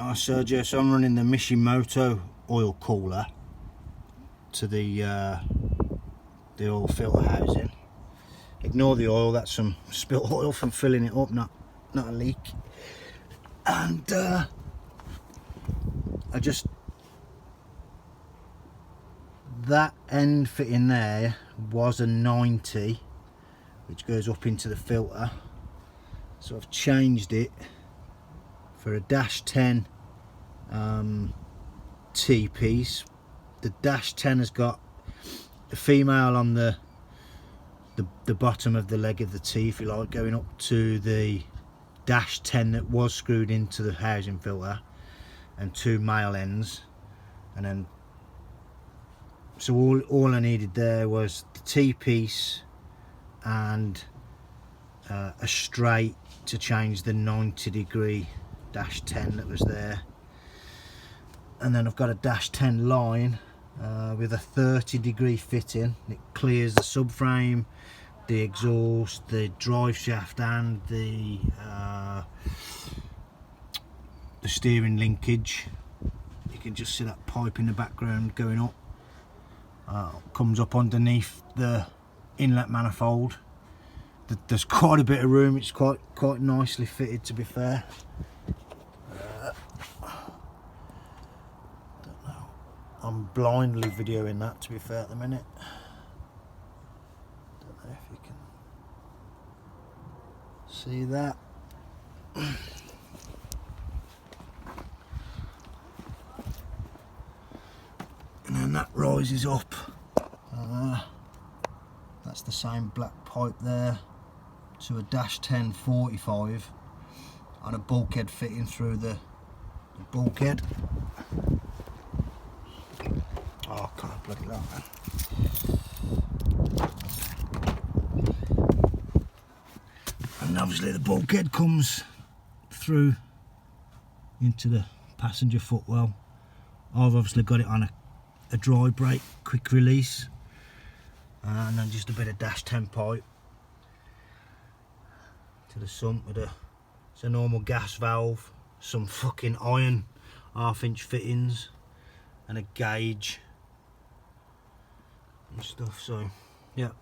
Hi Sergio, so I'm running the Mishimoto oil cooler to the oil filter housing. Ignore the oil, that's some spilt oil from filling it up, not a leak. And that end fitting there was a 90, which goes up into the filter, so I've changed it for a -10 T piece. The -10 has got a female on the bottom of the leg of the T, if you like, going up to the -10 that was screwed into the housing filter, and two male ends. And then so all I needed there was the T piece and a straight to change the 90° -10 that was there. And then I've got a -10 line with a 30° fitting. It clears the subframe, the exhaust, the drive shaft, and the steering linkage. You can just see that pipe in the background going up. Comes up underneath the inlet manifold. There's quite a bit of room. It's quite nicely fitted, to be fair. Don't know. I'm blindly videoing that, to be fair, at the minute. Don't know if you can see that. And then that rises up. That's the same black pipe there to a -10 45 on a bulkhead fitting through the bulkhead. Oh, I can't bloody that, man. And obviously the bulkhead comes through into the passenger footwell. I've obviously got it on a dry brake quick release, and then just a bit of -10 pipe to the sump with it's a normal gas valve, some fucking iron 1/2-inch fittings, and a gauge and stuff. So yeah,